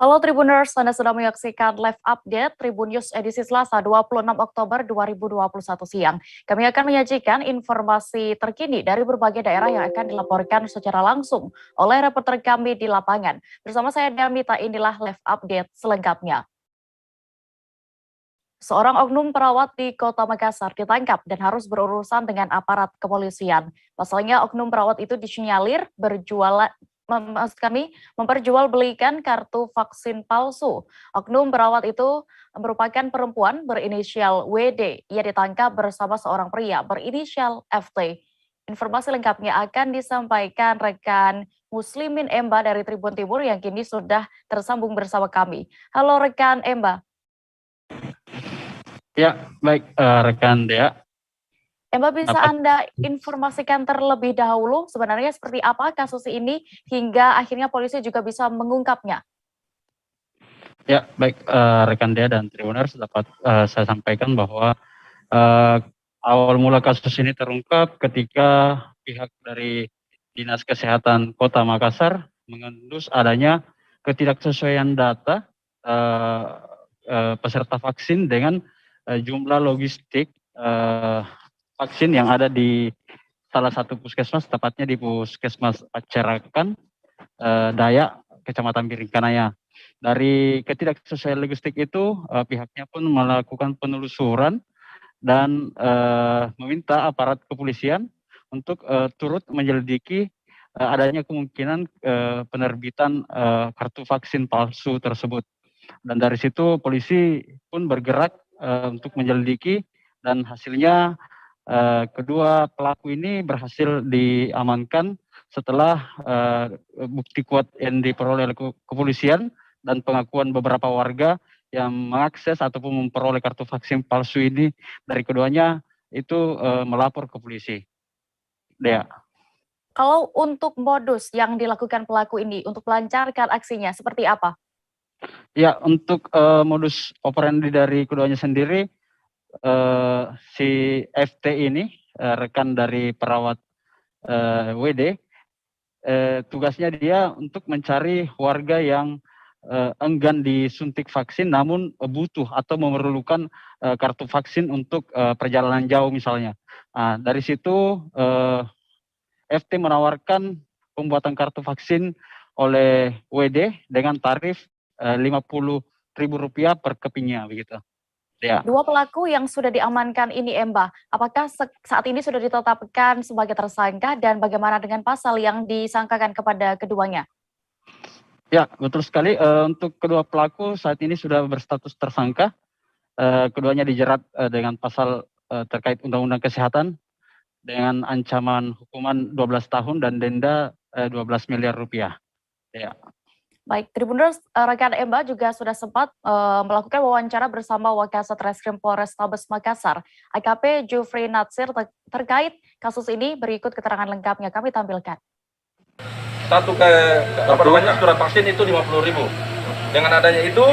Halo Tribuners, Anda sedang menyaksikan live update Tribun News edisi Selasa 26 Oktober 2021 siang. Kami akan menyajikan informasi terkini dari berbagai daerah yang akan dilaporkan secara langsung oleh reporter kami di lapangan. Bersama saya Damita, inilah live update selengkapnya. Seorang oknum perawat di Kota Makassar ditangkap dan harus berurusan dengan aparat kepolisian. Pasalnya oknum perawat itu disinyalir maksud kami memperjualbelikan kartu vaksin palsu. Oknum perawat itu merupakan perempuan berinisial WD. Ia ditangkap bersama seorang pria berinisial FT. Informasi lengkapnya akan disampaikan rekan Muslimin Emba dari Tribun Timur yang kini sudah tersambung bersama kami. Halo rekan Emba. Ya, baik rekan Dea. Emba, bisa Anda informasikan terlebih dahulu sebenarnya seperti apa kasus ini hingga akhirnya polisi juga bisa mengungkapnya? Ya, baik rekan Dea dan Tribuners, dapat saya sampaikan bahwa awal mula kasus ini terungkap ketika pihak dari Dinas Kesehatan Kota Makassar mengendus adanya ketidaksesuaian data peserta vaksin dengan jumlah logistik vaksin yang ada di salah satu puskesmas, tepatnya di Puskesmas Pacerakan Dayak, Kecamatan Biringkanaya. Dari ketidaksesuaian logistik itu, pihaknya pun melakukan penelusuran dan meminta aparat kepolisian untuk turut menyelidiki adanya kemungkinan penerbitan kartu vaksin palsu tersebut. Dan dari situ polisi pun bergerak untuk menyelidiki, dan hasilnya kedua pelaku ini berhasil diamankan setelah bukti kuat yang diperoleh oleh kepolisian dan pengakuan beberapa warga yang mengakses ataupun memperoleh kartu vaksin palsu ini dari keduanya itu melapor ke polisi. Dea. Kalau untuk modus yang dilakukan pelaku ini untuk melancarkan aksinya seperti apa? Ya, untuk modus operandi dari keduanya sendiri, si FT ini rekan dari perawat WD, tugasnya dia untuk mencari warga yang enggan disuntik vaksin namun butuh atau memerlukan kartu vaksin untuk perjalanan jauh misalnya. Nah, dari situ FT menawarkan pembuatan kartu vaksin oleh WD dengan tarif Rp50.000 per kepingnya begitu. Ya. Dua pelaku yang sudah diamankan ini, Emba, apakah saat ini sudah ditetapkan sebagai tersangka dan bagaimana dengan pasal yang disangkakan kepada keduanya? Ya, betul sekali. Untuk kedua pelaku saat ini sudah berstatus tersangka. Keduanya dijerat dengan pasal terkait Undang-Undang Kesehatan dengan ancaman hukuman 12 tahun dan denda 12 miliar rupiah. Ya. Baik, Tribuners, rekan Emba juga sudah sempat melakukan wawancara bersama Wakasat Reskrim Polrestabes Makassar, AKP Jufri Natsir, terkait kasus ini. Berikut keterangan lengkapnya kami tampilkan. Surat vaksin itu 50.000. Dengan adanya itu,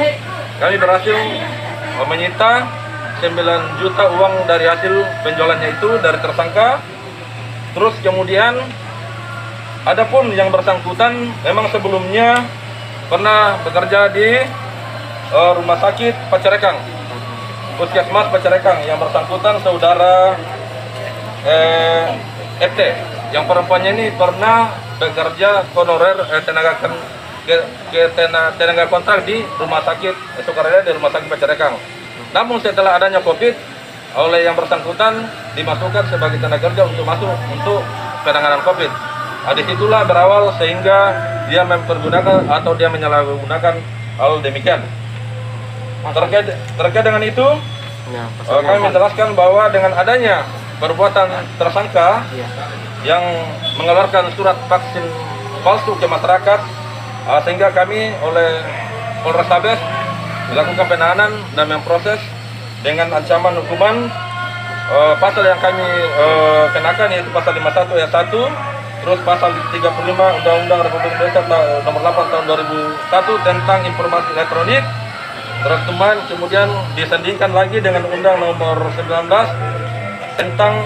kami berhasil menyita 9 juta uang dari hasil penjualannya itu dari tersangka. Terus kemudian, adapun yang bersangkutan memang sebelumnya pernah bekerja di rumah sakit Pacerakan, Puskesmas Pacerakan. Yang bersangkutan saudara FT, yang perempuannya ini pernah bekerja honorer tenaga kontrak di rumah sakit Sukarela, di rumah sakit Pacerakan. Namun setelah adanya COVID, oleh yang bersangkutan dimasukkan sebagai tenaga kerja untuk masuk untuk penanganan COVID. Disitulah berawal sehingga dia mempergunakan atau dia menyalahgunakan hal demikian. Terkait dengan itu, kami menjelaskan bahwa dengan adanya perbuatan tersangka yang mengeluarkan surat vaksin palsu ke masyarakat, sehingga kami oleh Polrestabes melakukan penahanan dan memproses dengan ancaman hukuman pasal yang kami kenakan, yaitu pasal 51 ayat 1, terus pasal 35 Undang-Undang Republik Indonesia nomor 8 tahun 2001 tentang informasi elektronik. Terus kemudian disandingkan lagi dengan Undang nomor 19 tentang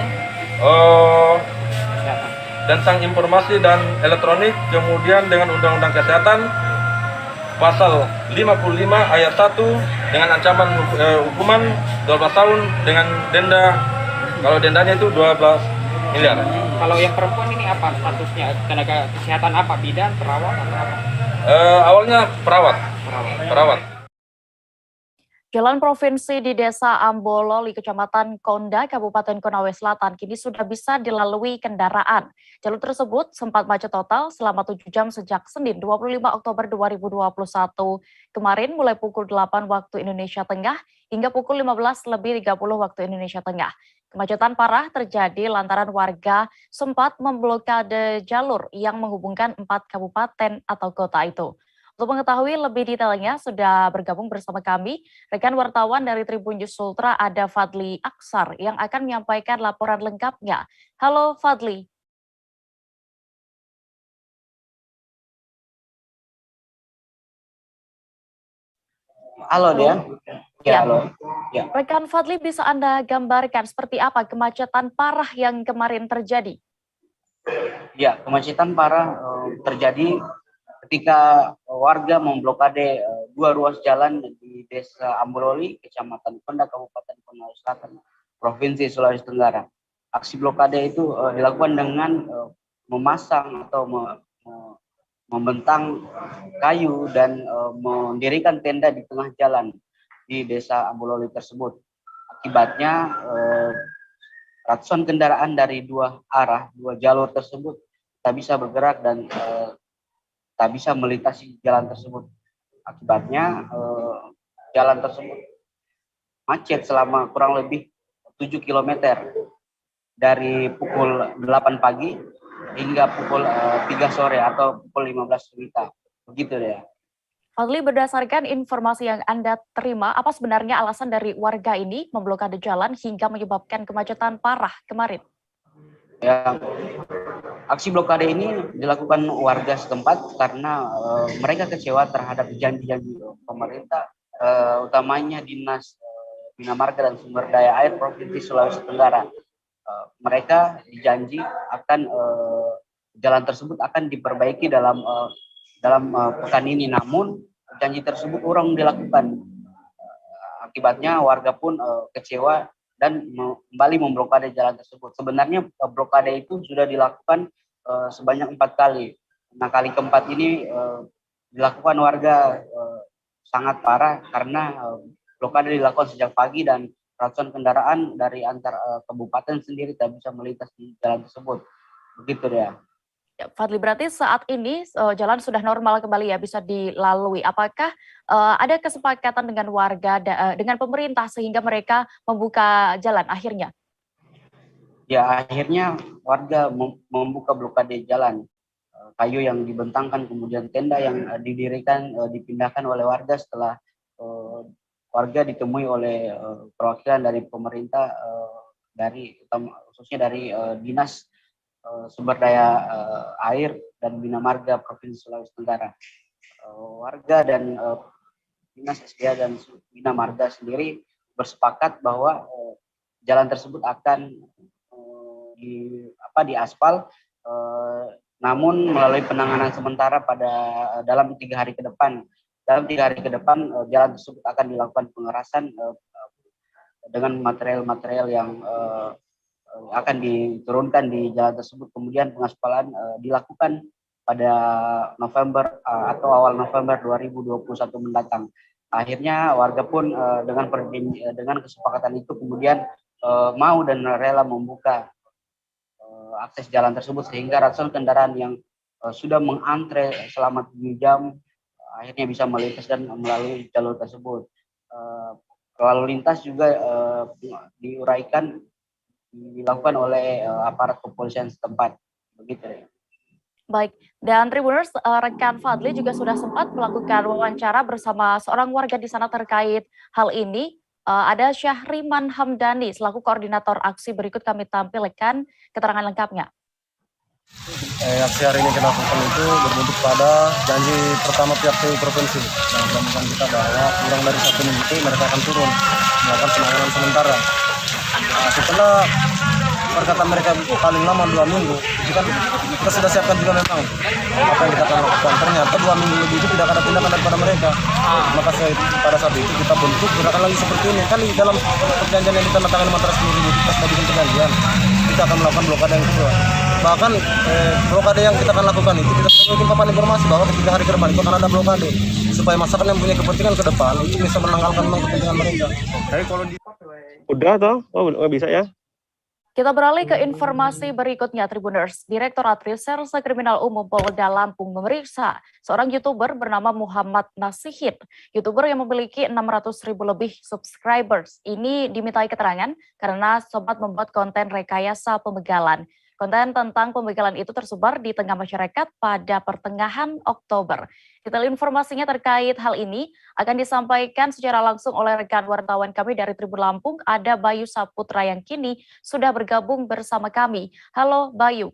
informasi dan elektronik, kemudian dengan Undang-Undang Kesehatan pasal 55 ayat 1 dengan ancaman hukuman 12 tahun dengan denda, kalau dendanya itu 12 miliar. Kalau yang perempuan ini apa statusnya? Tenaga kesehatan apa? Bidan, perawat atau apa? Awalnya perawat. Jalan provinsi di Desa Ambololi, Kecamatan Konda, Kabupaten Konawe Selatan kini sudah bisa dilalui kendaraan. Jalur tersebut sempat macet total selama 7 jam sejak Senin 25 Oktober 2021 kemarin mulai pukul 8 waktu Indonesia Tengah hingga pukul 15:30 waktu Indonesia Tengah. Kemacetan parah terjadi lantaran warga sempat memblokade jalur yang menghubungkan 4 kabupaten atau kota itu. Untuk mengetahui lebih detailnya, sudah bergabung bersama kami rekan wartawan dari Tribun News Ultra, ada Fadli Aksar yang akan menyampaikan laporan lengkapnya. Halo Fadli. Halo Dia. Ya. Halo. Ya. Rekan Fadli, bisa Anda gambarkan seperti apa kemacetan parah yang kemarin terjadi? Ya, kemacetan parah terjadi ketika warga memblokade 2 ruas jalan di Desa Ambololi, Kecamatan Konda, Kabupaten Konawe Selatan, Provinsi Sulawesi Tenggara. Aksi blokade itu dilakukan dengan memasang atau membentang kayu dan mendirikan tenda di tengah jalan di Desa Ambololi tersebut. Akibatnya ratusan kendaraan dari 2 jalur tersebut tak bisa bergerak dan tak bisa melintasi jalan tersebut. Akibatnya jalan tersebut macet selama kurang lebih 7 km dari pukul 8 pagi hingga pukul 3 sore atau pukul 15 WITA. Begitu ya. Fadli, berdasarkan informasi yang Anda terima, apa sebenarnya alasan dari warga ini memblokade jalan hingga menyebabkan kemacetan parah kemarin? Ya, aksi blokade ini dilakukan warga setempat karena mereka kecewa terhadap janji-janji pemerintah, utamanya Dinas Bina Marga dan Sumber Daya Air Provinsi Sulawesi Tenggara. Mereka dijanji akan jalan tersebut akan diperbaiki dalam pekan ini, namun janji tersebut urung dilakukan. Akibatnya warga pun kecewa dan kembali memblokade jalan tersebut. Sebenarnya blokade itu sudah dilakukan sebanyak 4 kali. Nah, kali keempat ini dilakukan warga sangat parah karena blokade dilakukan sejak pagi dan ratusan kendaraan dari antar kabupaten sendiri tak bisa melintas di jalan tersebut. Begitu ya. Ya, Fadli, berarti saat ini jalan sudah normal kembali ya, bisa dilalui. Apakah ada kesepakatan dengan warga, dengan pemerintah sehingga mereka membuka jalan akhirnya? Ya, akhirnya warga membuka blokade jalan. Kayu yang dibentangkan, kemudian tenda yang didirikan, dipindahkan oleh warga setelah warga ditemui oleh perwakilan dari pemerintah, khususnya dari Dinas Sumber Daya Air dan Bina Marga Provinsi Sulawesi Tenggara. Warga dan Dinas SDA dan Bina Marga sendiri bersepakat bahwa jalan tersebut akan diaspal, namun melalui penanganan sementara dalam 3 hari ke depan. Dalam 3 hari ke depan jalan tersebut akan dilakukan pengerasan dengan material-material yang akan diturunkan di jalan tersebut. Kemudian pengaspalan dilakukan pada November atau awal November 2021 mendatang. Akhirnya warga pun dengan kesepakatan itu kemudian mau dan rela membuka akses jalan tersebut sehingga ratusan kendaraan yang sudah mengantre selama 7 jam akhirnya bisa melintas dan melalui jalur tersebut. Lalu lintas juga dilakukan oleh aparat kepolisian setempat. Begitu ya. Baik, dan Tribuners, rekan Fadli juga sudah sempat melakukan wawancara bersama seorang warga di sana terkait hal ini. Ada Syahriman Hamdani selaku koordinator aksi. Berikut kami tampilkan keterangan lengkapnya. Aksi hari ini kita lakukan itu berbentuk pada janji pertama pihak TU Provinsi yang melakukan kita bahwa kurang dari 1 minggu itu mereka akan turun melakukan penanganan sementara. Setelah perkataan mereka paling lama 2 minggu. Itu kan kita sudah siapkan juga memang apa yang kita akan lakukan. Ternyata 2 minggu lebih itu tidak ada tindakan daripada mereka. Maka pada saat itu kita bentuk gerakan lagi seperti ini. Kan di dalam perjanjian yang ditandatangani Mataram sendiri itu pas tadi perjanjian kita akan melakukan blokade yang kedua. Bahkan blokade yang kita akan lakukan itu kita sudah mengungkapkan informasi bahwa ketika hari ke depan itu akan ada blokade supaya masyarakat yang punya kepentingan ke depan itu bisa menanggalkan kepentingan mereka. Tapi kalau udah toh, oh nggak bisa ya. Kita beralih ke informasi berikutnya, Tribuners. Direktorat Reserse Kriminal Umum Polda Lampung memeriksa seorang YouTuber bernama Muhammad Nasihin. YouTuber yang memiliki 600.000 lebih subscribers. Ini dimintai keterangan karena sempat membuat konten rekayasa pembegalan. Konten tentang pembegalan itu tersebar di tengah masyarakat pada pertengahan Oktober. Detail informasinya terkait hal ini akan disampaikan secara langsung oleh rekan wartawan kami dari Tribun Lampung, ada Bayu Saputra yang kini sudah bergabung bersama kami. Halo Bayu.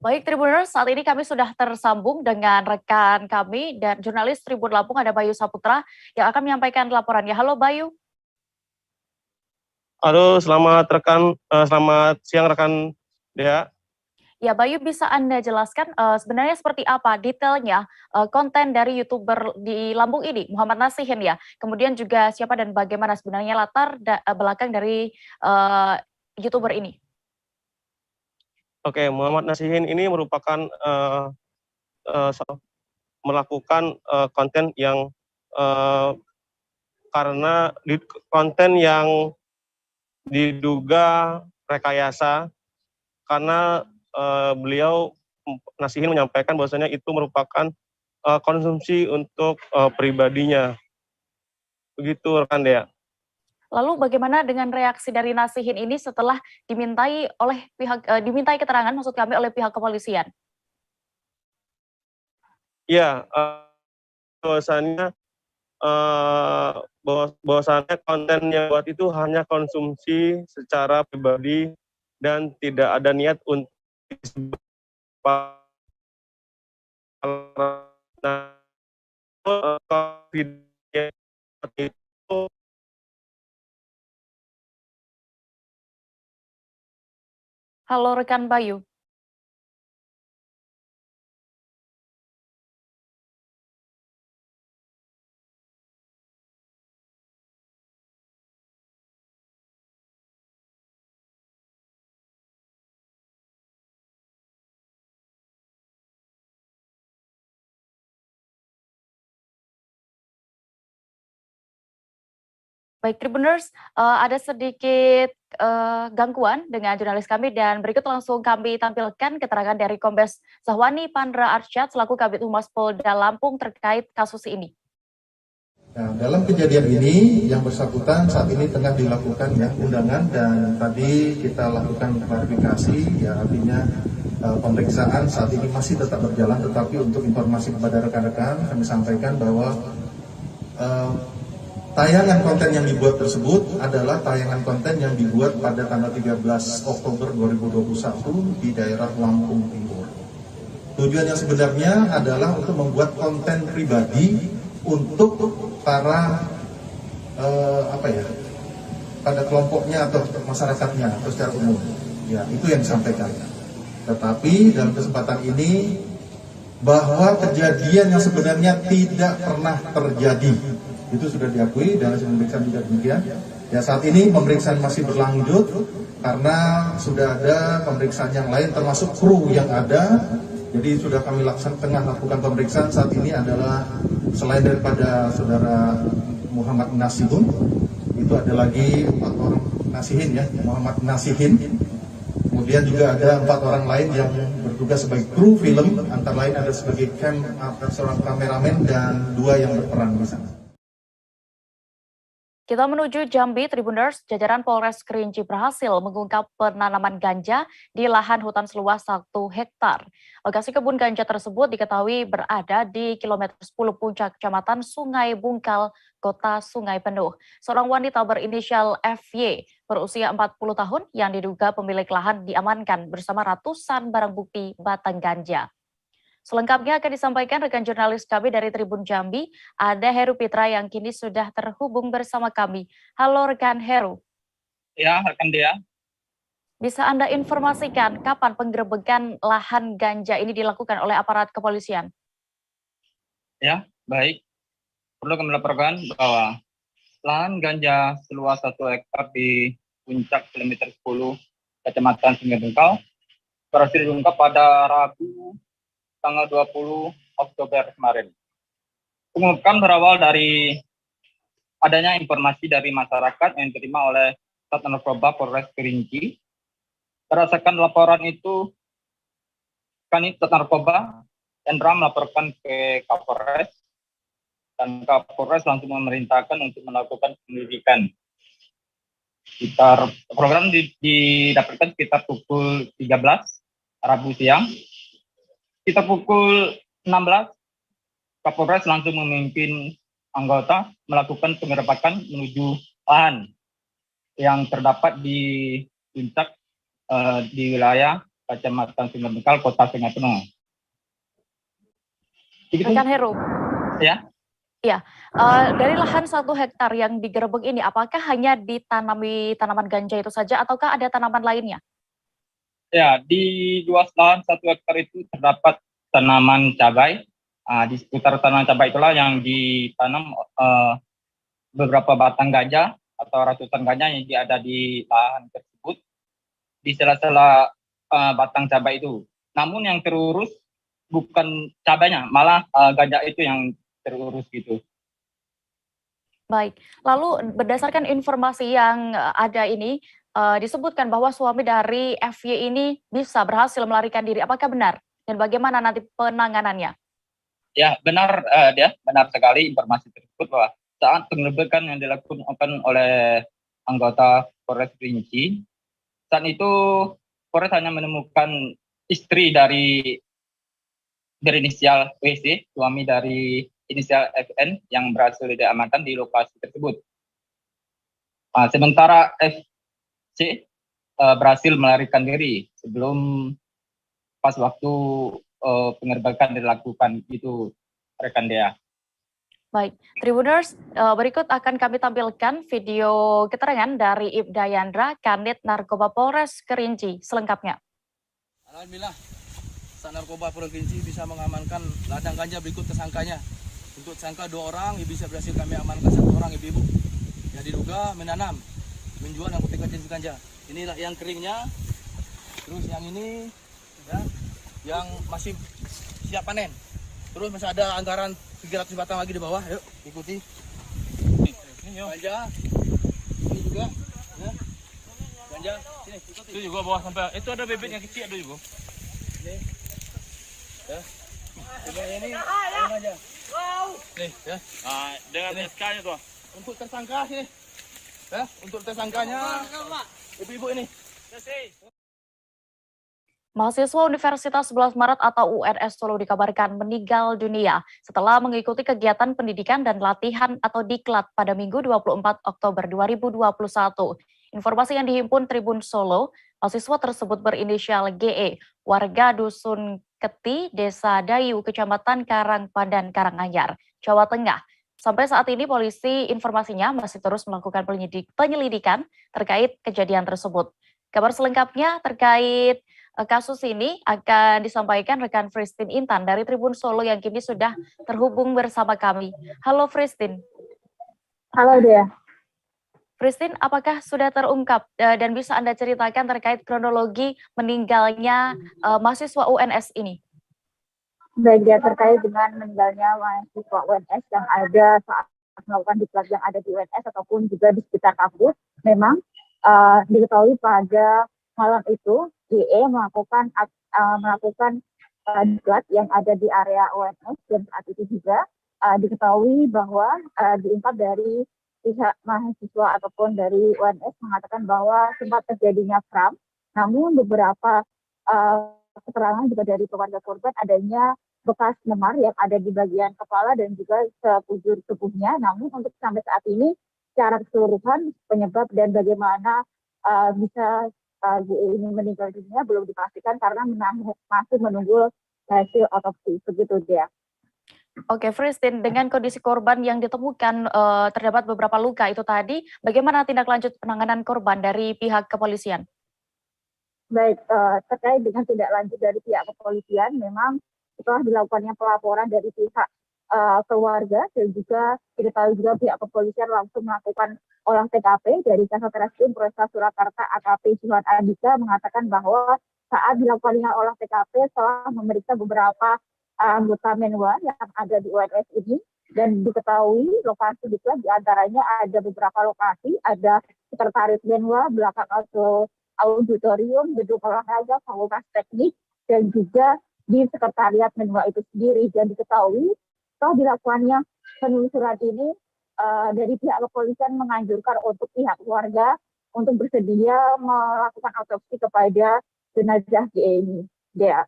Baik Tribuners, saat ini kami sudah tersambung dengan rekan kami dan jurnalis Tribun Lampung, ada Bayu Saputra yang akan menyampaikan laporannya. Halo Bayu. Halo, selamat siang rekan Dea. Ya Bayu, bisa Anda jelaskan sebenarnya seperti apa detailnya konten dari YouTuber di Lampung ini, Muhammad Nasihin ya. Kemudian juga siapa dan bagaimana sebenarnya latar belakang dari YouTuber ini. Oke, Muhammad Nasihin ini merupakan melakukan konten yang karena konten yang diduga rekayasa karena beliau Nasihin menyampaikan bahwasanya itu merupakan konsumsi untuk pribadinya. Begitu rekan Dea. Lalu bagaimana dengan reaksi dari Nasihin ini setelah dimintai keterangan maksud kami oleh pihak kepolisian? Ya, bahwasannya konten yang buat itu hanya konsumsi secara pribadi dan tidak ada niat untuk itu. Halo rekan Bayu. Baik Tribuners, ada sedikit gangguan dengan jurnalis kami dan berikut langsung kami tampilkan keterangan dari Kombes Zahwani Pandra Arsyad selaku Kabid Humas Polda Lampung terkait kasus ini. Nah, dalam kejadian ini yang bersangkutan saat ini tengah dilakukan ya undangan dan tadi kita lakukan klarifikasi ya artinya pemeriksaan saat ini masih tetap berjalan, tetapi untuk informasi kepada rekan-rekan kami sampaikan bahwa tayangan konten yang dibuat tersebut adalah tayangan konten yang dibuat pada tanggal 13 Oktober 2021 di daerah Lampung Timur. Tujuan yang sebenarnya adalah untuk membuat konten pribadi untuk para pada kelompoknya atau masyarakatnya atau secara umum. Ya, itu yang disampaikan. Tetapi dalam kesempatan ini bahwa kejadian yang sebenarnya tidak pernah terjadi. Itu sudah diakui dan hasil pemeriksaan juga demikian. Ya saat ini pemeriksaan masih berlanjut karena sudah ada pemeriksaan yang lain termasuk kru yang ada. Jadi sudah kami tengah lakukan pemeriksaan saat ini adalah selain daripada saudara Muhammad Nasihun, itu ada lagi 4 orang Nasihin ya, Muhammad Nasihin. Kemudian juga ada 4 orang lain yang bertugas sebagai kru film, antara lain ada sebagai seorang kameramen dan 2 yang berperan di sana. Kita menuju Jambi, Tribuners. Jajaran Polres Kerinci berhasil mengungkap penanaman ganja di lahan hutan seluas 1 hektar. Lokasi kebun ganja tersebut diketahui berada di kilometer 10 puncak Kecamatan Sungai Bungkal, Kota Sungai Penuh. Seorang wanita berinisial FY berusia 40 tahun yang diduga pemilik lahan diamankan bersama ratusan barang bukti batang ganja. Selengkapnya akan disampaikan rekan jurnalis kami dari Tribun Jambi, ada Heru Pitra yang kini sudah terhubung bersama kami. Halo rekan Heru. Ya, rekan Dea. Bisa Anda informasikan kapan penggerebekan lahan ganja ini dilakukan oleh aparat kepolisian? Ya, baik. Perlu kami laporkan bahwa lahan ganja seluas 1 hektar di puncak kilometer 10 Kecamatan Sungai Bungkal berhasil diungkap pada Rabu tanggal 20 Oktober kemarin. Pengungkapan berawal dari adanya informasi dari masyarakat yang diterima oleh Sat Narkoba Polres Kerinci. Berdasarkan laporan itu, Kanit Sat Narkoba Endra melaporkan ke Kapolres, dan Kapolres langsung memerintahkan untuk melakukan penyelidikan. Program didapatkan sekitar pukul 13 Rabu siang. Kita pukul 16, Kapolres langsung memimpin anggota melakukan pengerebekan menuju lahan yang terdapat di puncak di wilayah Kecamatan Sungai Bungkal, Kota Sungai Penuh. Rekan Heru. Ya. Ya, dari lahan 1 hektar yang digerebek ini, apakah hanya ditanami tanaman ganja itu saja, ataukah ada tanaman lainnya? Ya, di luas lahan 1 hektar itu terdapat tanaman cabai. Di sekitar tanaman cabai itulah yang ditanam beberapa batang ganja atau ratusan ganja yang ada di lahan tersebut, di sela-sela batang cabai itu. Namun yang terurus bukan cabainya, malah ganja itu yang terurus gitu. Baik, lalu berdasarkan informasi yang ada ini, disebutkan bahwa suami dari FY ini bisa berhasil melarikan diri. Apakah benar? Dan bagaimana nanti penanganannya? Ya, benar, benar sekali informasi tersebut bahwa saat penggerebekan yang dilakukan oleh anggota Polres Kerinci, saat itu Polres hanya menemukan istri dari berinisial WC, suami dari inisial FN yang berhasil diamankan di lokasi tersebut. Sementara FC berhasil melarikan diri sebelum pas waktu penggerebekan dilakukan itu, rekan Dea. Baik, Tribuners, berikut akan kami tampilkan video keterangan dari Ibda Yandra, Kanit Narkoba Polres Kerinci, selengkapnya. Alhamdulillah, Sat Narkoba Polres Kerinci bisa mengamankan ladang ganja berikut tersangkanya. Untuk tersangka 2 orang, bisa berhasil kami amankan 1 orang ibu-ibu yang diduga menanam, menjual narkotika jenis ganja. Inilah yang keringnya, terus yang ini ya, yang masih siap panen. Terus masih ada anggaran 300 batang lagi di bawah. Yuk, ikuti. Ganja. Ini juga. Ya. Ganja. Sini, ikuti. Itu juga bawah sampai. Itu ada bibit yang kecil ada juga. Ini. Ya. Ini aja. Nih, ya. Dengan SK-nya tuh. Untuk tersangka sini. Ya, untuk tersangkanya. Ibu-ibu ini. Mahasiswa Universitas 11 Maret atau UNS Solo dikabarkan meninggal dunia setelah mengikuti kegiatan pendidikan dan latihan atau diklat pada Minggu 24 Oktober 2021. Informasi yang dihimpun Tribun Solo, mahasiswa tersebut berinisial GE, warga Dusun Keti, Desa Dayu, Kecamatan Karangpandan, Karanganyar, Jawa Tengah. Sampai saat ini polisi informasinya masih terus melakukan penyelidikan terkait kejadian tersebut. Kabar selengkapnya terkait kasus ini akan disampaikan rekan Fristin Intan dari Tribun Solo yang kini sudah terhubung bersama kami. Halo Fristin. Halo Dea. Christine, apakah sudah terungkap dan bisa Anda ceritakan terkait kronologi meninggalnya mahasiswa UNS ini? Baik, Dea, terkait dengan meninggalnya mahasiswa UNS yang ada saat melakukan diklat yang ada di UNS ataupun juga di sekitar kampus, memang diketahui pada malam itu GE melakukan diklat yang ada di area UNS, dan saat itu juga diketahui bahwa diungkap dari pihak mahasiswa ataupun dari UNS mengatakan bahwa sempat terjadinya kram, namun beberapa keterangan juga dari keluarga korban adanya bekas memar yang ada di bagian kepala dan juga sekujur tubuhnya. Namun untuk sampai saat ini secara keseluruhan penyebab dan bagaimana bisa ini meninggal dunia belum dipastikan karena masih menunggu hasil otopsi. Begitu dia. Oke, Christine, dengan kondisi korban yang ditemukan terdapat beberapa luka itu tadi, bagaimana tindak lanjut penanganan korban dari pihak kepolisian? Baik, terkait dengan tindak lanjut dari pihak kepolisian, memang setelah dilakukannya pelaporan dari pihak keluarga dan juga diketahui juga pihak kepolisian langsung melakukan olah TKP dari Kasatreskrim Polresta Surakarta AKP Johan Andika mengatakan bahwa saat dilakukannya olah TKP setelah memeriksa beberapa anggota Menwa yang ada di UNS ini dan diketahui lokasi diklat diantaranya ada beberapa lokasi, ada sekretaris Menwa, belakang auditorium, gedung olahraga, fakultas teknik, dan juga di sekretariat Menwa itu sendiri. Dan diketahui setelah dilakukannya penelusuran ini dari pihak kepolisian menganjurkan untuk pihak keluarga untuk bersedia melakukan otopsi kepada jenazah GE ini. Dea.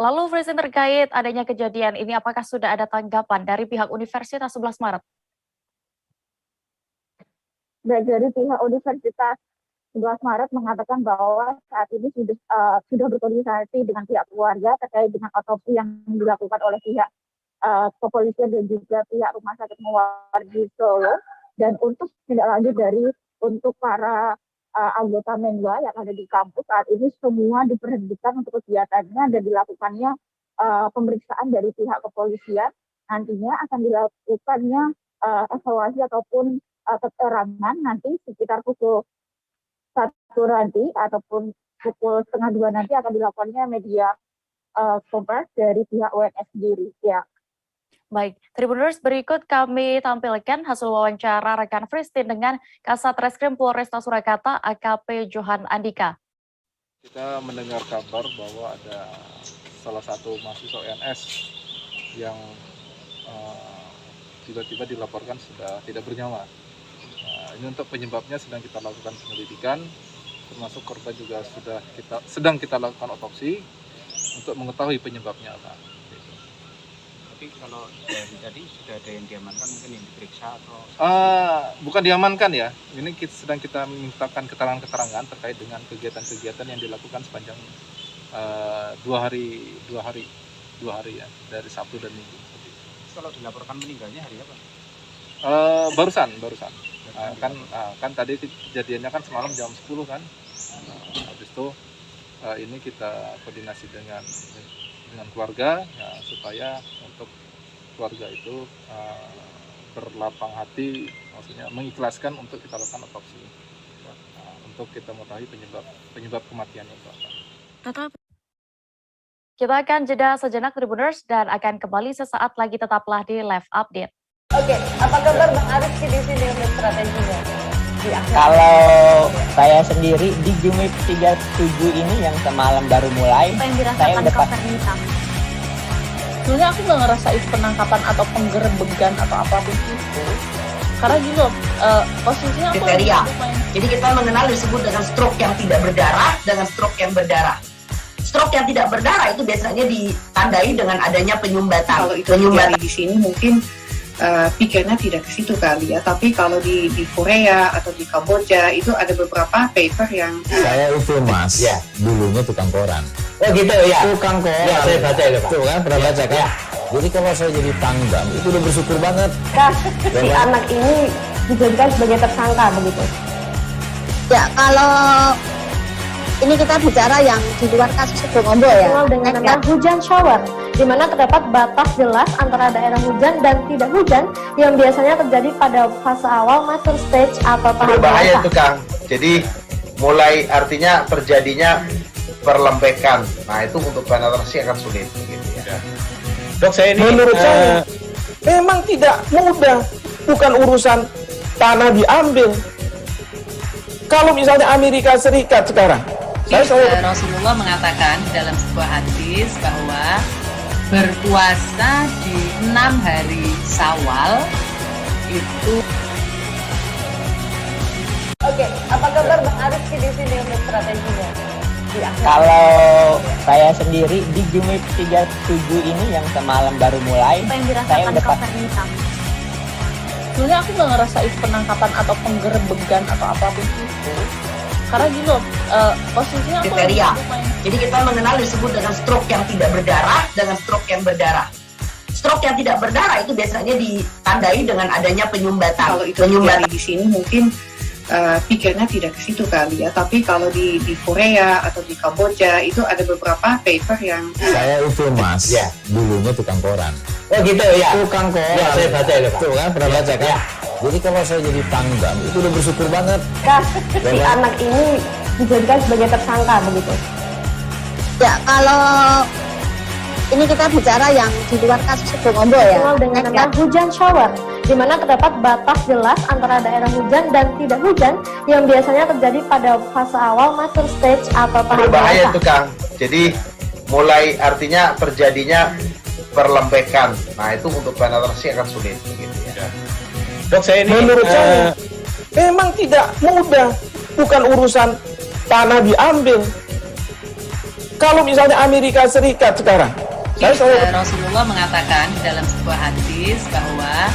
Lalu Christine, terkait adanya kejadian ini, apakah sudah ada tanggapan dari pihak Universitas 11 Maret? Baik, dari pihak Universitas 11 Maret mengatakan bahwa saat ini sudah berkoordinasi dengan pihak keluarga terkait dengan otopsi yang dilakukan oleh pihak kepolisian dan juga pihak Rumah Sakit Muwardi Solo, dan untuk tindak lanjut untuk para anggota Menwa yang ada di kampus saat ini semua diberhentikan untuk kegiatannya dan dilakukannya pemeriksaan dari pihak kepolisian. Nantinya akan dilakukannya evaluasi ataupun keterangan nanti sekitar pukul 1 nanti ataupun pukul 1:30 nanti akan dilakukannya media kompres dari pihak UNS sendiri. Ya. Baik, Tribuners, berikut kami tampilkan hasil wawancara rekan Christine dengan Kasatreskrim Polresta Surakarta AKP Johan Andika. Kita mendengar kabar bahwa ada salah satu mahasiswa UNS yang tiba-tiba dilaporkan sudah tidak bernyawa. Ini untuk penyebabnya sedang kita lakukan penyelidikan, termasuk korban juga sedang kita lakukan otopsi untuk mengetahui penyebabnya apa. Tapi kalau dari tadi sudah ada yang diamankan, mungkin yang diperiksa atau? Bukan diamankan ya, ini sedang kita mintakan keterangan-keterangan terkait dengan kegiatan-kegiatan yang dilakukan sepanjang 2 hari ya, dari Sabtu dan Minggu. Kalau dilaporkan meninggalnya hari apa? Barusan. Kan tadi kejadiannya kan semalam jam 10 kan. Habis itu ini kita koordinasi dengan keluarga ya, supaya untuk keluarga itu berlapang hati, maksudnya mengikhlaskan untuk kita lakukan otopsi untuk kita mengetahui penyebab kematiannya itu apa. Kita akan jeda sejenak Tribuners dan akan kembali sesaat lagi, tetaplah di Live Update. Oke, apa kabar Bang Arif di sini untuk strateginya? Kalau saya sendiri di Jumip 37 ini yang semalam baru mulai, apa yang dirasakan Kopernita? Sebenarnya aku nggak ngerasa itu penangkapan atau penggerebegan atau apapun itu, karena gitu posisinya aku kriteria. Jadi kita mengenal disebut dengan stroke yang tidak berdarah dengan stroke yang berdarah. Stroke yang tidak berdarah itu biasanya ditandai dengan adanya penyumbatan. Kalau itu terjadi di sini mungkin pikirnya tidak ke situ kali ya, tapi kalau di Korea atau di Kamboja itu ada beberapa paper yang saya itu mas ya dulunya tukang koran. Oh gitu ya, tukang koran ya, saya baca itu Pak. Tuh kan pernah baca kan ya. Jadi kalau saya jadi tanggam itu udah bersyukur banget. Si anak ini dijadikan sebagai tersangka begitu ya. Kalau Ini kita bicara yang di luar kasus Sibolombo ya. Dengan nama hujan shower, di mana terdapat batas jelas antara daerah hujan dan tidak hujan yang biasanya terjadi pada fase awal mature stage atau tahap berbahaya itu Kang. Jadi mulai artinya terjadinya perlembekan. Nah itu untuk penetrasi akan sulit. Gitu ya. Dok, saya ini menurut saya memang tidak mudah. Bukan urusan tanah diambil. Kalau misalnya Amerika Serikat sekarang, Rasulullah mengatakan dalam sebuah hadis bahwa berpuasa di 6 hari Syawal itu. Oke, apa kabar Bang Arifki di sini untuk strateginya? Kalau saya sendiri di Jumip 37 ini yang semalam baru mulai, apa yang saya dirasakan udah Kapten Hitam? Sebenarnya aku nggak ngerasain penangkapan atau penggerebegan atau apapun itu. Karena gini loh, posisinya aku kriteria. Jadi kita mengenal disebut dengan stroke yang tidak berdarah dengan stroke yang berdarah. Stroke yang tidak berdarah itu biasanya ditandai dengan adanya penyumbatan. Kalau itu terjadi di sini mungkin pikirnya tidak ke situ kali ya. Tapi kalau di Korea atau di Kamboja itu ada beberapa paper yang Saya itu Mas, dulunya tukang koran. Oh gitu ya. Tukang koran. Ya, saya baca itu Pak. Tuh kan, pernah baca kan? Ya. Jadi kalau saya jadi pangdam itu udah bersyukur banget. Si anak ini dijadikan sebagai tersangka begitu. Ya, kalau ini kita bicara yang di luar kasus Sibolombo ya. Dengan nama hujan shower, di mana terdapat batas jelas antara daerah hujan dan tidak hujan yang biasanya terjadi pada fase awal mature stage atau tahap berbahaya itu Kang. Jadi mulai artinya terjadinya perlembekan. Nah itu untuk penetrasi akan sulit. Gitu ya. Dok, saya ini menurut saya memang tidak mudah. Bukan urusan tanah diambil. Kalau misalnya Amerika Serikat sekarang, Rasulullah mengatakan dalam sebuah hadis bahwa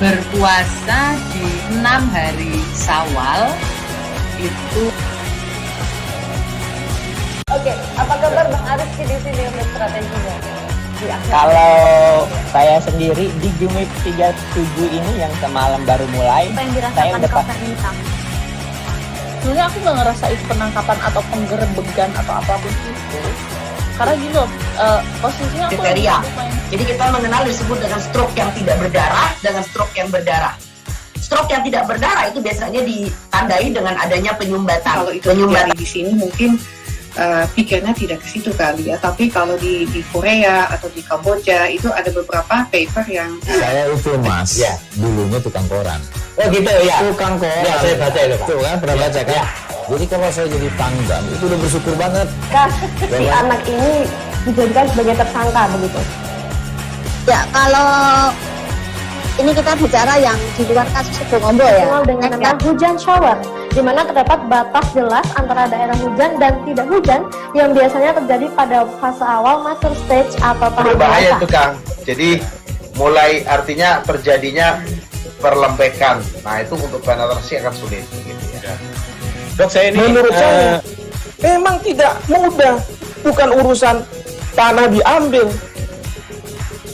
berpuasa di 6 hari Syawal itu. Oke, apa kabar Bang Arifki di sini untuk strateginya? Kalau saya sendiri di Jumip 37 ini yang semalam baru mulai, Apa yang saya dirasakan udah Kapten Hitam? Sebenarnya aku nggak ngerasain penangkapan atau penggerebegan atau apapun itu. Karena gini loh, posisinya aku kriteria. Jadi kita mengenal disebut dengan stroke yang tidak berdarah dengan stroke yang berdarah. Stroke yang tidak berdarah itu biasanya ditandai dengan adanya penyumbatan. kalau itu terjadi di sini mungkin pikirnya tidak ke situ kali ya. Tapi kalau di Korea atau di Kamboja itu ada beberapa paper yang Saya itu Mas, dulunya tukang koran. Oh gitu ya. Tukang koran. Ya, saya baca itu Pak. Tuh kan, pernah baca kan? Ya. Jadi kalau saya jadi pangdam itu udah bersyukur banget. Si anak ini dijadikan sebagai tersangka begitu. Ya, kalau ini kita bicara yang di luar kasus Sibolombo ya. Dengan nama hujan shower, di mana terdapat batas jelas antara daerah hujan dan tidak hujan yang biasanya terjadi pada fase awal mature stage atau tahap berbahaya itu Kang. Jadi mulai artinya terjadinya perlembekan. Nah itu untuk penetrasi akan sulit. Gitu ya. Dok, saya ini menurut saya memang tidak mudah. Bukan urusan tanah diambil.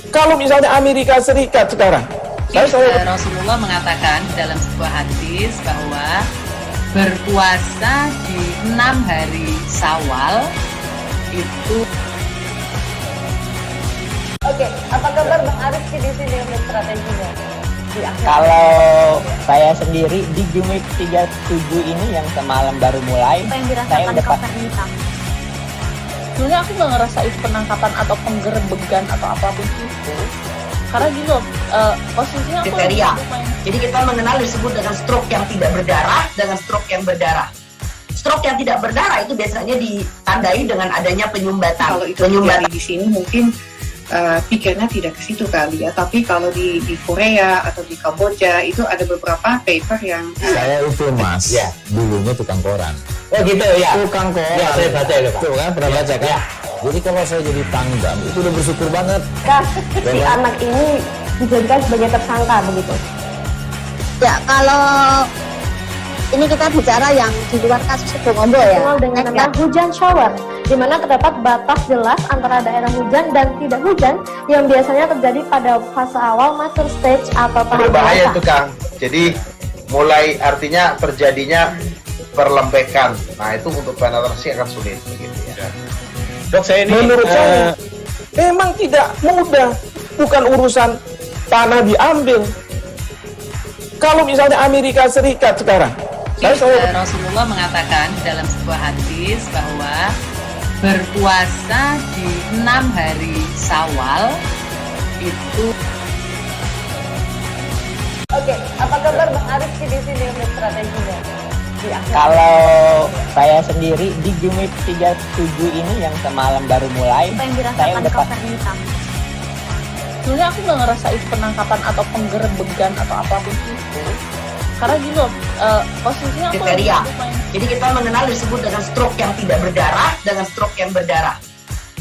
Kalau misalnya Amerika Serikat sekarang, Rasulullah mengatakan dalam sebuah hadis bahwa berpuasa di 6 hari Syawal itu. Oke, apa kabar Bang Arifki di sini untuk strateginya? Kalau saya sendiri di Jumip 37 ini yang semalam baru mulai, Apa yang saya dirasakan udah Kapten Hitam? Sebenarnya aku nggak ngerasain penangkapan atau penggerebegan atau apapun itu. Karena gini loh, posisinya aku kriteria. Jadi kita mengenal disebut dengan stroke yang tidak berdarah dengan stroke yang berdarah. Stroke yang tidak berdarah itu biasanya ditandai dengan adanya penyumbatan. kalau itu terjadi di sini mungkin pikirnya tidak ke situ kali ya. Tapi kalau di Korea atau di Kamboja itu ada beberapa paper yang Saya itu Mas, dulunya tukang koran. Oh gitu ya. Tukang koran. Ya, saya baca itu Pak. Tuh kan, pernah baca kan? Ya. Jadi kalau saya jadi pangdam itu udah bersyukur banget. Si anak ini dijadikan sebagai tersangka begitu. Ya, kalau ini kita bicara yang di luar kasus Sibolombo ya. Dengan nama hujan shower, di mana terdapat batas jelas antara daerah hujan dan tidak hujan yang biasanya terjadi pada fase awal mature stage atau tahap berbahaya itu Kang. Jadi mulai artinya terjadinya perlembekan. Nah itu untuk penetrasi akan sulit begitu ya. Dok, saya ini menurut saya memang tidak mudah, bukan urusan tanah diambil. Kalau misalnya Amerika Serikat sekarang, Rasulullah mengatakan dalam sebuah hadis bahwa berpuasa di 6 hari Syawal itu. Oke, apa kabar Bang Arif di sini untuk strateginya? Kalau saya sendiri di Jumip 37 ini yang semalam baru mulai, Apa yang saya dirasakan udah Kak Fernita? Sebenarnya aku nggak ngerasain penangkapan atau penggerebegan atau apapun itu. Karena gini loh, posisinya aku lagi Kriteria. main. Jadi kita mengenal disebut dengan stroke yang tidak berdarah dengan stroke yang berdarah.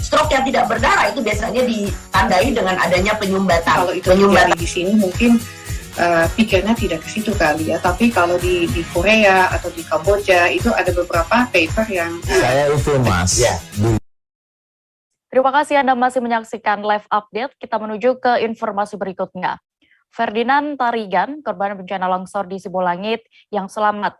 Stroke yang tidak berdarah itu biasanya ditandai dengan adanya penyumbatan. Kalau itu terjadi di sini mungkin pikirnya tidak ke situ kali ya. Tapi kalau di Korea atau di Kamboja itu ada beberapa paper yang Saya itu Mas. Ya. Terima kasih Anda masih menyaksikan live update. Kita menuju ke informasi berikutnya. Ferdinand Tarigan, korban bencana longsor di Sibolangit yang selamat,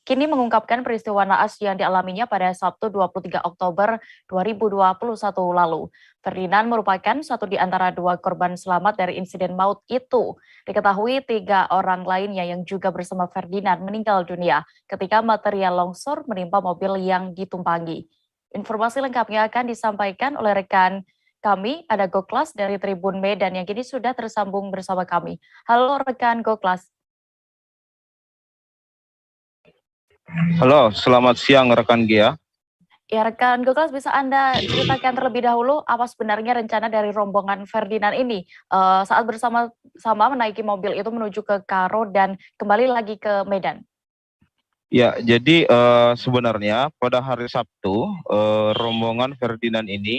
kini mengungkapkan peristiwa naas yang dialaminya pada Sabtu 23 Oktober 2021 lalu. Ferdinand merupakan satu di antara 2 korban selamat dari insiden maut itu. Diketahui 3 orang lainnya yang juga bersama Ferdinand meninggal dunia ketika material longsor menimpa mobil yang ditumpangi. Informasi lengkapnya akan disampaikan oleh rekan kami, ada Goklas dari Tribun Medan yang kini sudah tersambung bersama kami. Halo rekan Goklas. Halo, selamat siang rekan Gia. Ya rekan Goklas, bisa Anda ceritakan terlebih dahulu apa sebenarnya rencana dari rombongan Ferdinand ini saat bersama-sama menaiki mobil itu menuju ke Karo dan kembali lagi ke Medan? Ya, jadi sebenarnya pada hari Sabtu rombongan Ferdinand ini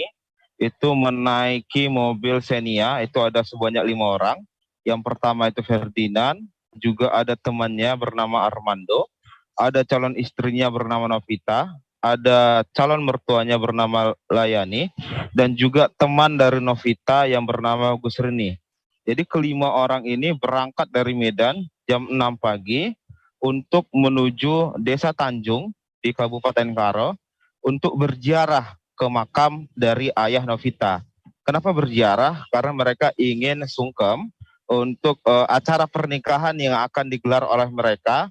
itu menaiki mobil Xenia, itu ada sebanyak 5 orang. Yang pertama itu Ferdinand, juga ada temannya bernama Armando, ada calon istrinya bernama Novita, ada calon mertuanya bernama Layani, dan juga teman dari Novita yang bernama Gusrini. Jadi kelima orang ini berangkat dari Medan jam 6 pagi untuk menuju Desa Tanjung di Kabupaten Karo untuk berziarah ke makam dari ayah Novita. Kenapa berziarah? Karena mereka ingin sungkem untuk acara pernikahan yang akan digelar oleh mereka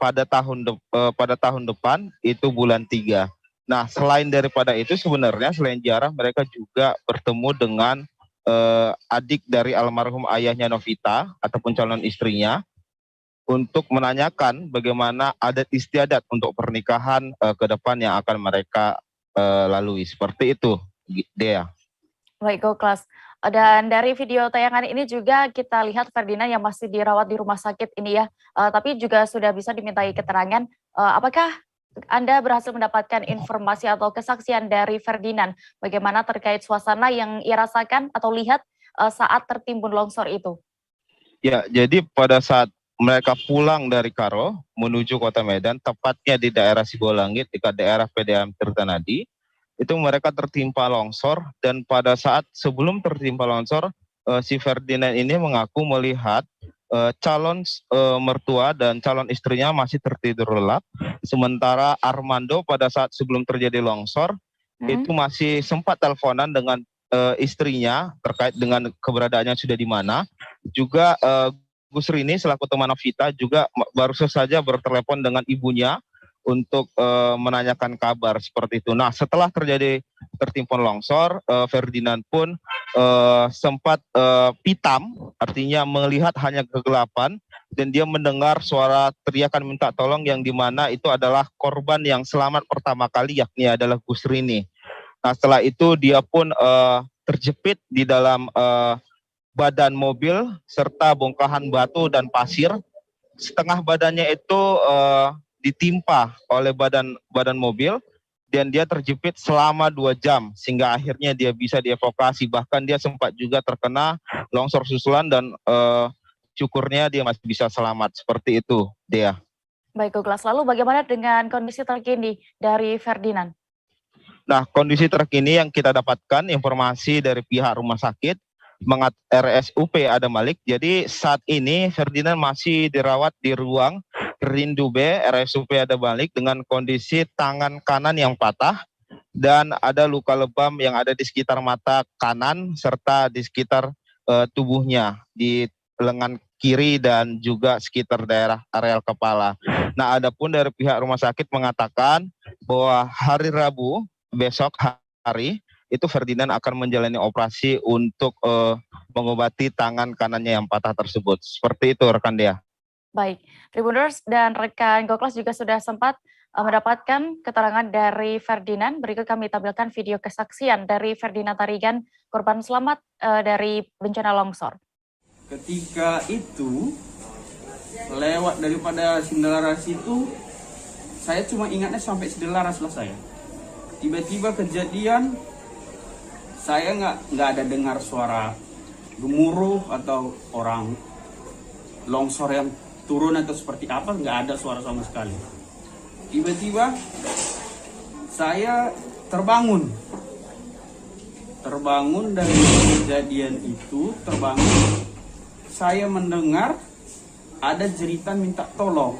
pada tahun depan, itu bulan 3. Nah, selain daripada itu sebenarnya selain ziarah mereka juga bertemu dengan adik dari almarhum ayahnya Novita ataupun calon istrinya untuk menanyakan bagaimana adat istiadat untuk pernikahan ke depan yang akan mereka lalui. Seperti itu, Dea. Baik, Goklas. Dan dari video tayangan ini juga kita lihat Ferdinand yang masih dirawat di rumah sakit ini ya. Tapi juga sudah bisa dimintai keterangan. Apakah Anda berhasil mendapatkan informasi atau kesaksian dari Ferdinand? Bagaimana terkait suasana yang ia rasakan atau lihat saat tertimbun longsor itu? Ya, jadi pada saat mereka pulang dari Karo menuju kota Medan, tepatnya di daerah Sibolangit, dekat daerah PDAM Tirtanadi, itu mereka tertimpa longsor, dan pada saat sebelum tertimpa longsor, si Ferdinand ini mengaku melihat calon mertua dan calon istrinya masih tertidur lelap, sementara Armando pada saat sebelum terjadi longsor, itu masih sempat teleponan dengan istrinya terkait dengan keberadaannya sudah di mana. Juga Gusrini selaku teman Novita juga baru saja bertelepon dengan ibunya untuk menanyakan kabar seperti itu. Nah, setelah terjadi tertimbun longsor, Ferdinand pun sempat pitam, artinya melihat hanya kegelapan, dan dia mendengar suara teriakan minta tolong yang dimana itu adalah korban yang selamat pertama kali, yakni adalah Gusrini. Nah, setelah itu dia pun terjepit di dalam badan mobil serta bongkahan batu dan pasir. Setengah badannya itu ditimpa oleh badan mobil, dan dia terjepit selama 2 jam sehingga akhirnya dia bisa dievakuasi. Bahkan dia sempat juga terkena longsor susulan dan syukurnya dia masih bisa selamat. Seperti itu, Dea. Baik, Goklas. Lalu bagaimana dengan kondisi terkini dari Ferdinand? Nah, kondisi terkini yang kita dapatkan informasi dari pihak rumah sakit RSUP Adam Malik. Jadi saat ini Ferdinand masih dirawat di ruang Rindu B, RSUP Ada Balik dengan kondisi tangan kanan yang patah dan ada luka lebam yang ada di sekitar mata kanan serta di sekitar tubuhnya, di lengan kiri dan juga sekitar daerah areal kepala. Nah, adapun dari pihak rumah sakit mengatakan bahwa hari Rabu besok hari itu Ferdinand akan menjalani operasi untuk mengobati tangan kanannya yang patah tersebut. Seperti itu rekan Dea. Baik, Tribuners dan rekan Goklas juga sudah sempat mendapatkan keterangan dari Ferdinand. Berikut kami tampilkan video kesaksian dari Ferdinand Tarigan, korban selamat dari bencana longsor. Ketika itu, lewat daripada Sindelaras itu, saya cuma ingatnya sampai Sindelaras lah saya. Tiba-tiba kejadian, saya nggak ada dengar suara gemuruh atau orang longsor yang turun atau seperti apa, nggak ada suara sama sekali. Tiba-tiba saya terbangun dari kejadian itu, saya mendengar ada jeritan minta tolong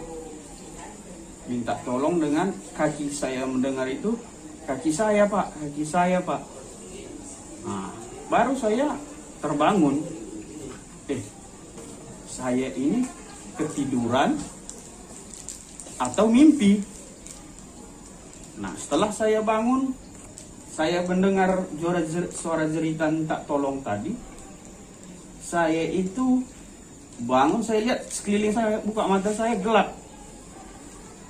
dengan kaki saya. Mendengar itu, kaki saya pak. Nah, baru saya terbangun. Saya ini ketiduran atau mimpi. Nah, setelah saya bangun, saya mendengar suara jeritan tak tolong tadi. Saya itu bangun, saya lihat sekeliling saya, buka mata saya gelap.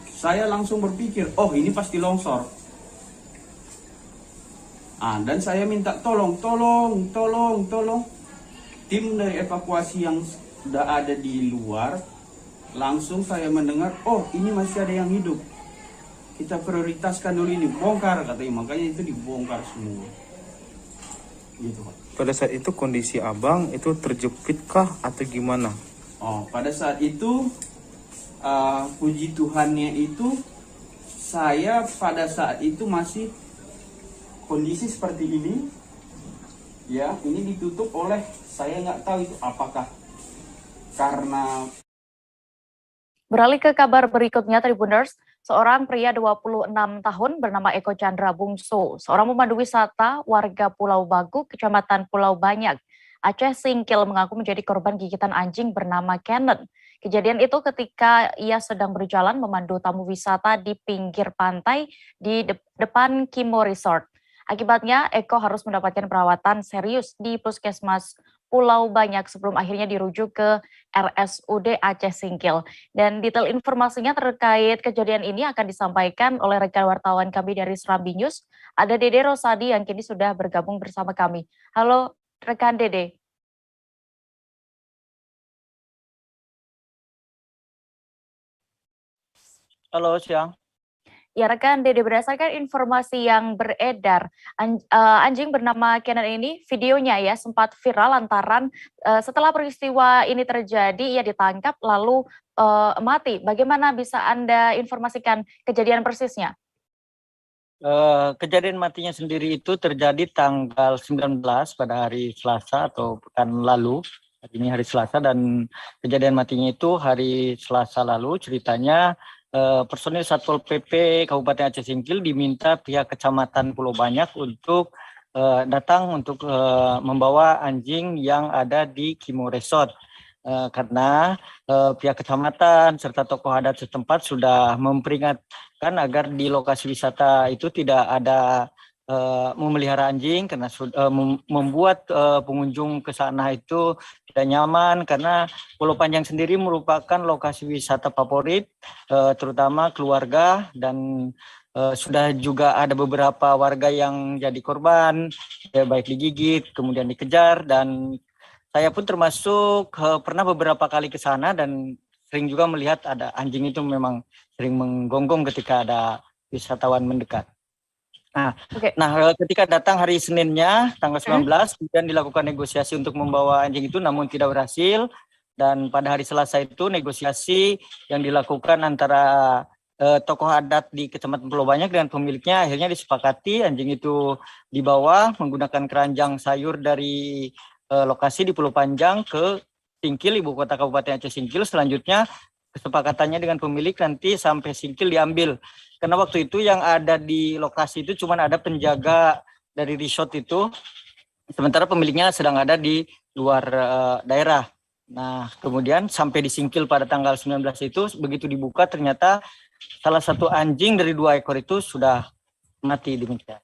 Saya langsung berpikir, oh ini pasti longsor. Dan saya minta tolong. Tim dari evakuasi yang sudah ada di luar, langsung saya mendengar, oh ini masih ada yang hidup. Kita prioritaskan dulu ini, bongkar katanya, makanya itu dibongkar semua. Gitu Pak. Pada saat itu kondisi abang itu terjepitkah atau gimana? Oh, pada saat itu puji Tuhannya itu saya pada saat itu masih kondisi seperti ini. Ya, ini ditutup oleh, saya nggak tahu itu apakah karena. Beralih ke kabar berikutnya, Tribuners, seorang pria 26 tahun bernama Eko Chandra Bungsu, seorang pemandu wisata warga Pulau Bagu, Kecamatan Pulau Banyak, Aceh Singkil, mengaku menjadi korban gigitan anjing bernama Cannon. Kejadian itu ketika ia sedang berjalan memandu tamu wisata di pinggir pantai di depan Kimo Resort. Akibatnya, Eko harus mendapatkan perawatan serius di Puskesmas Pulau Banyak sebelum akhirnya dirujuk ke RSUD Aceh Singkil. Dan detail informasinya terkait kejadian ini akan disampaikan oleh rekan wartawan kami dari Serambi News. Ada Dede Rosadi yang kini sudah bergabung bersama kami. Halo rekan Dede. Halo, siang. Ya rekan Dede, berdasarkan informasi yang beredar, anjing bernama Cannon ini videonya ya sempat viral lantaran setelah peristiwa ini terjadi ia ditangkap lalu mati. Bagaimana bisa Anda informasikan kejadian persisnya? Kejadian matinya sendiri itu terjadi tanggal 19 pada hari Selasa atau pekan lalu. Hari ini hari Selasa dan kejadian matinya itu hari Selasa lalu. Ceritanya personil Satpol PP Kabupaten Aceh Singkil diminta pihak Kecamatan Pulau Banyak untuk datang untuk membawa anjing yang ada di Kimo Resort karena pihak kecamatan serta tokoh adat setempat sudah memperingatkan agar di lokasi wisata itu tidak ada memelihara anjing karena membuat pengunjung ke sana itu tidak nyaman karena Pulau Panjang sendiri merupakan lokasi wisata favorit terutama keluarga dan sudah juga ada beberapa warga yang jadi korban baik digigit kemudian dikejar dan saya pun termasuk pernah beberapa kali ke sana dan sering juga melihat ada anjing itu memang sering menggonggong ketika ada wisatawan mendekat. Nah, ketika datang hari Seninnya, tanggal 19, kemudian dilakukan negosiasi untuk membawa anjing itu, namun tidak berhasil. Dan pada hari Selasa itu negosiasi yang dilakukan antara tokoh adat di Kecamatan Pulau Banyak dengan pemiliknya akhirnya disepakati anjing itu dibawa menggunakan keranjang sayur dari lokasi di Pulau Panjang ke Singkil, ibu kota Kabupaten Aceh Singkil. Selanjutnya kesepakatannya dengan pemilik nanti sampai singkil diambil. Karena waktu itu yang ada di lokasi itu cuma ada penjaga dari resort itu, sementara pemiliknya sedang ada di luar daerah. Nah, kemudian sampai disingkil pada tanggal 19 itu, begitu dibuka ternyata salah satu anjing dari 2 ekor itu sudah mati demikian.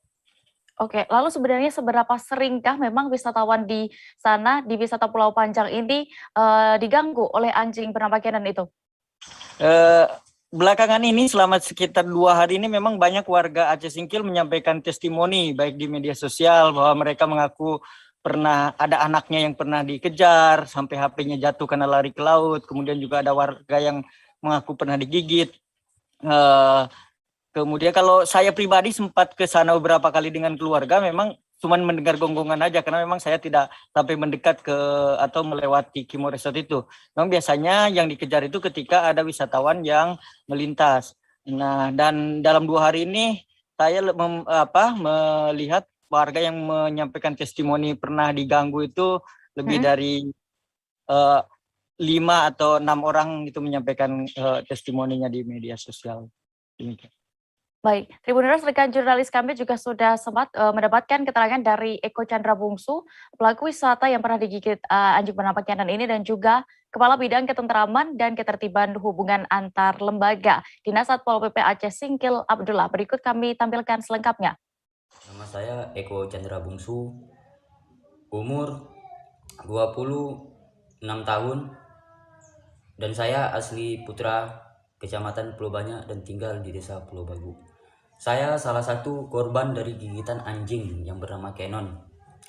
Oke, lalu sebenarnya seberapa seringkah memang wisatawan di sana, di wisata Pulau Panjang ini diganggu oleh anjing bernama Canon itu? Belakangan ini selama sekitar 2 hari ini memang banyak warga Aceh Singkil menyampaikan testimoni baik di media sosial bahwa mereka mengaku pernah ada anaknya yang pernah dikejar sampai HP-nya jatuh karena lari ke laut. Kemudian juga ada warga yang mengaku pernah digigit. Kemudian kalau saya pribadi sempat ke sana beberapa kali dengan keluarga, memang cuma mendengar gonggongan aja karena memang saya tidak sampai mendekat ke atau melewati Kimo Resort itu. Memang biasanya yang dikejar itu ketika ada wisatawan yang melintas. Nah, dan dalam 2 hari ini saya melihat warga yang menyampaikan testimoni pernah diganggu itu lebih dari 5 atau 6 orang itu menyampaikan testimoninya di media sosial. Demikian. Baik, Tribuners, rekan jurnalis kami juga sudah sempat mendapatkan keterangan dari Eko Chandra Bungsu, pelaku wisata yang pernah digigit anjing bernama Canon ini, dan juga Kepala Bidang Ketentraman dan Ketertiban Hubungan Antar Lembaga Dinas Satpol PP Aceh Singkil Abdullah. Berikut kami tampilkan selengkapnya. Nama saya Eko Chandra Bungsu, umur 26 tahun, dan saya asli Putra, Kecamatan Pulau Banyak, dan tinggal di Desa Pulau Bagu. Saya salah satu korban dari gigitan anjing yang bernama Canon,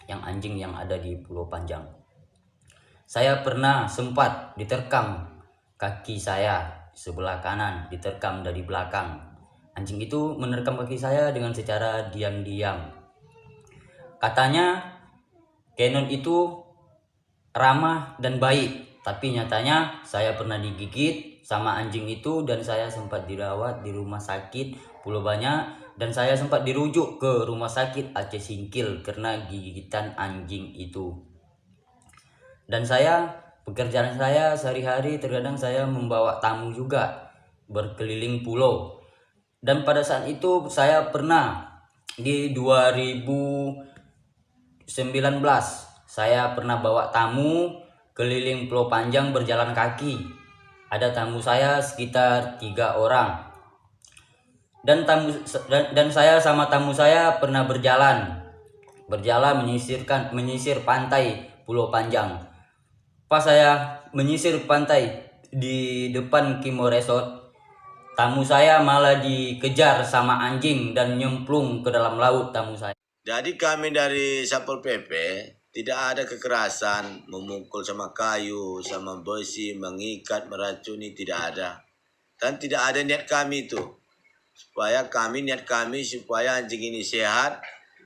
yang anjing yang ada di Pulau Panjang. Saya pernah sempat diterkam kaki saya sebelah kanan, diterkam dari belakang. Anjing itu menerkam kaki saya dengan secara diam-diam. Katanya Canon itu ramah dan baik, tapi nyatanya saya pernah digigit sama anjing itu dan saya sempat dirawat di rumah sakit Pulau Banyak, dan saya sempat dirujuk ke rumah sakit Aceh Singkil karena gigitan anjing itu. Dan pekerjaan saya sehari-hari terkadang saya membawa tamu juga berkeliling pulau. Dan pada saat itu saya pernah di 2019 saya pernah bawa tamu keliling Pulau Panjang berjalan kaki. Ada tamu saya sekitar 3 orang. Dan saya sama tamu saya pernah berjalan menyisir pantai Pulau Panjang. Pas saya menyisir pantai di depan Kimo Resort, tamu saya malah dikejar sama anjing dan nyemplung ke dalam laut tamu saya. Jadi kami dari Satpol PP tidak ada kekerasan, memukul sama kayu, sama besi, mengikat, meracuni, tidak ada. Dan tidak ada niat kami itu. Niat kami supaya anjing ini sehat,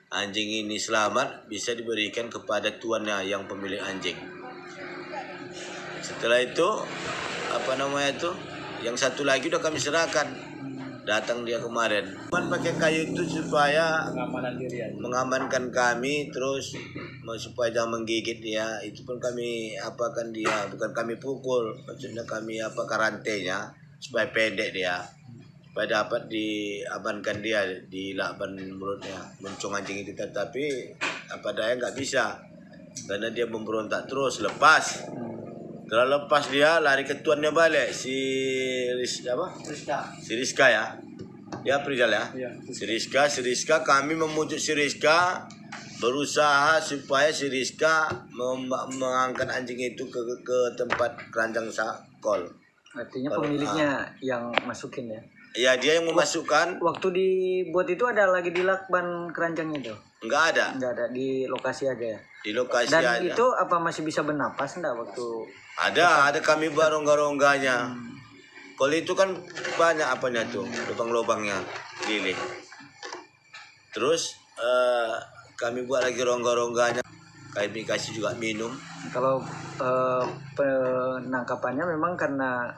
anjing ini selamat, bisa diberikan kepada tuannya yang pemilik anjing. Setelah itu, yang satu lagi udah kami serahkan. Datang dia kemarin. Pakai kayu itu supaya mengamankan kami, terus supaya jangan menggigit dia. Itu pun kami apakan dia, bukan kami pukul, maksudnya kami karantenya supaya pendek dia. Supaya dapat diamankan dia di lakban mulutnya, muncung anjing itu. Tapi apa daya nggak bisa karena dia memberontak terus. Setelah lepas dia lari ke tuannya balik, si Rizka ya, dia Prizal ya. Si Rizka kami memujuk si Rizka, berusaha supaya si Rizka mengangkat anjing itu ke tempat keranjang sakol. Artinya pemiliknya yang masukin ya? Ya, dia yang memasukkan. Waktu dibuat itu ada lagi di lakban keranjangnya itu? Enggak ada. Enggak ada, di lokasi aja ya? Di lokasi dan aja. Dan itu apa masih bisa bernapas enggak waktu? Ada kami rongga-rongganya. Kalau itu kan banyak apanya tuh, lubang-lubangnya keliling. Terus kami buat lagi rongga-rongganya. Kami kasih juga minum. Kalau penangkapannya memang karena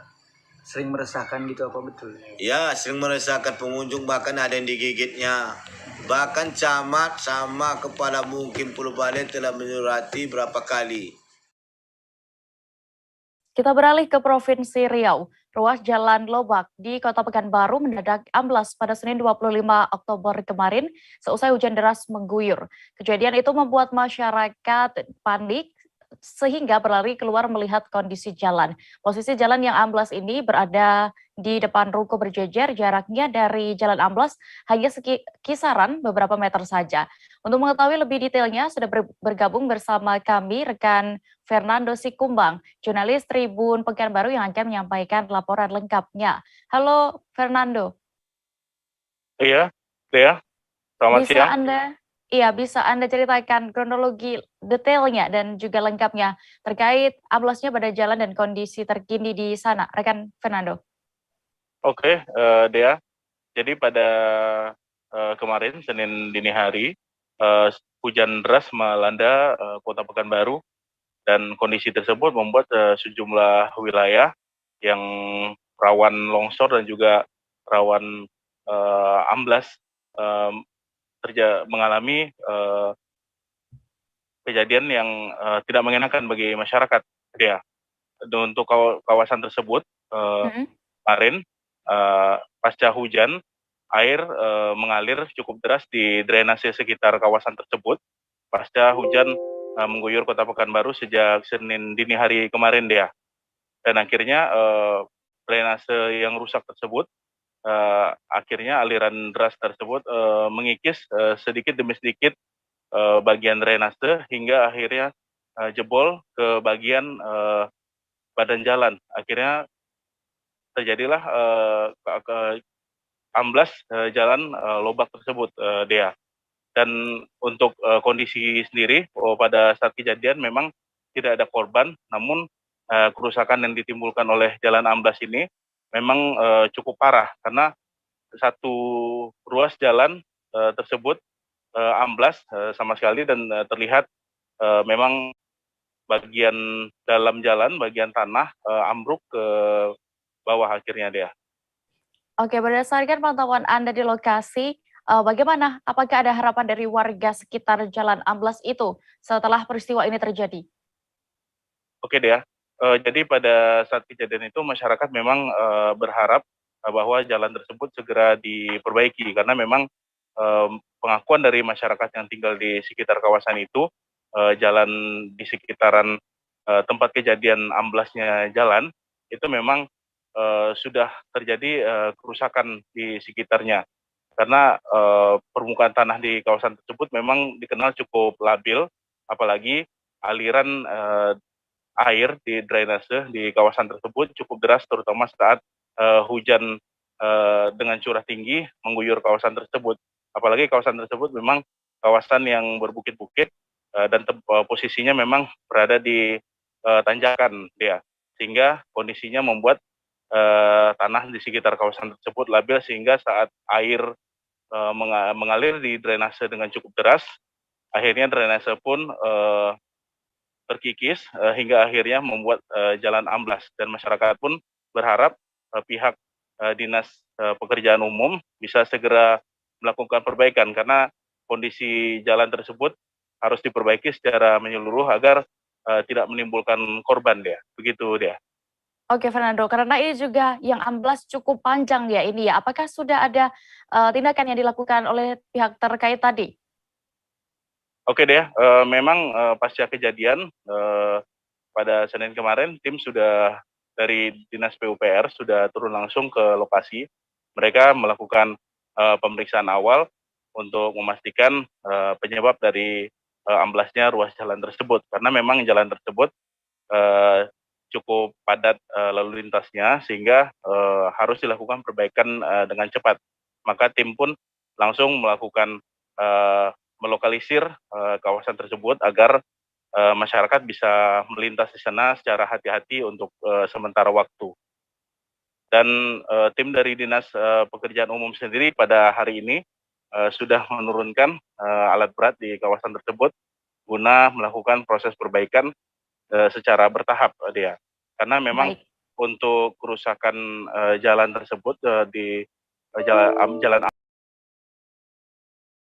sering meresahkan gitu apa betul? Ya, sering meresahkan pengunjung, bahkan ada yang digigitnya. Bahkan camat sama kepala Mukim Pulau Bale telah menyurati berapa kali. Kita beralih ke Provinsi Riau. Ruas Jalan Lobak di Kota Pekanbaru mendadak amblas pada Senin 25 Oktober kemarin seusai hujan deras mengguyur. Kejadian itu membuat masyarakat panik sehingga berlari keluar melihat kondisi jalan. Posisi jalan yang amblas ini berada di depan ruko berjejer, jaraknya dari jalan amblas hanya kisaran beberapa meter saja. Untuk mengetahui lebih detailnya, sudah bergabung bersama kami rekan Fernando Sikumbang, jurnalis Tribun Pekanbaru yang akan menyampaikan laporan lengkapnya. Halo Fernando. Iya, Dea. Selamat siang. Bisa Anda ceritakan kronologi detailnya dan juga lengkapnya terkait amblasnya pada jalan dan kondisi terkini di sana, rekan Fernando. Oke, Dea. Jadi pada kemarin Senin dini hari hujan deras melanda Kota Pekanbaru dan kondisi tersebut membuat sejumlah wilayah yang rawan longsor dan juga rawan amblas mengalami kejadian yang tidak mengenakan bagi masyarakat, Dea. Untuk kawasan tersebut kemarin pasca hujan air mengalir cukup deras di drainase sekitar kawasan tersebut pasca hujan mengguyur Kota Pekanbaru sejak Senin dini hari kemarin, Dea. Dan akhirnya drainase yang rusak tersebut akhirnya aliran deras tersebut mengikis sedikit demi sedikit bagian drainase hingga akhirnya jebol ke bagian badan jalan. Akhirnya terjadilah amblas jalan Lobak tersebut, Dea. Dan untuk kondisi sendiri pada saat kejadian memang tidak ada korban, namun kerusakan yang ditimbulkan oleh jalan amblas ini memang cukup parah karena satu ruas jalan tersebut amblas sama sekali dan terlihat memang bagian dalam jalan, bagian tanah ambruk ke bawah akhirnya, Dea. Oke, berdasarkan pantauan Anda di lokasi, bagaimana? Apakah ada harapan dari warga sekitar jalan amblas itu setelah peristiwa ini terjadi? Oke, Dea. Jadi pada saat kejadian itu masyarakat memang berharap bahwa jalan tersebut segera diperbaiki karena memang pengakuan dari masyarakat yang tinggal di sekitar kawasan itu jalan di sekitaran tempat kejadian amblasnya jalan itu memang sudah terjadi kerusakan di sekitarnya karena permukaan tanah di kawasan tersebut memang dikenal cukup labil, apalagi aliran air di drainase di kawasan tersebut cukup deras terutama saat hujan dengan curah tinggi mengguyur kawasan tersebut. Apalagi kawasan tersebut memang kawasan yang berbukit-bukit dan posisinya memang berada di tanjakan, Dea. Sehingga kondisinya membuat tanah di sekitar kawasan tersebut labil sehingga saat air mengalir di drainase dengan cukup deras, akhirnya drainase pun terkikis hingga akhirnya membuat jalan amblas dan masyarakat pun berharap pihak Dinas Pekerjaan Umum bisa segera melakukan perbaikan karena kondisi jalan tersebut harus diperbaiki secara menyeluruh agar tidak menimbulkan korban, Dea. Begitu, Dea. Oke, Fernando, karena ini juga yang amblas cukup panjang ya ini ya. Apakah sudah ada tindakan yang dilakukan oleh pihak terkait tadi? Oke, Dea. Memang pasca kejadian pada Senin kemarin tim sudah dari Dinas PUPR sudah turun langsung ke lokasi. Mereka melakukan pemeriksaan awal untuk memastikan penyebab dari amblasnya ruas jalan tersebut karena memang jalan tersebut cukup padat lalu lintasnya sehingga harus dilakukan perbaikan dengan cepat. Maka tim pun langsung melakukan melokalisir kawasan tersebut agar masyarakat bisa melintas di sana secara hati-hati untuk sementara waktu. Dan tim dari Dinas Pekerjaan Umum sendiri pada hari ini sudah menurunkan alat berat di kawasan tersebut guna melakukan proses perbaikan secara bertahap, Dea. Karena memang untuk kerusakan jalan tersebut di jalan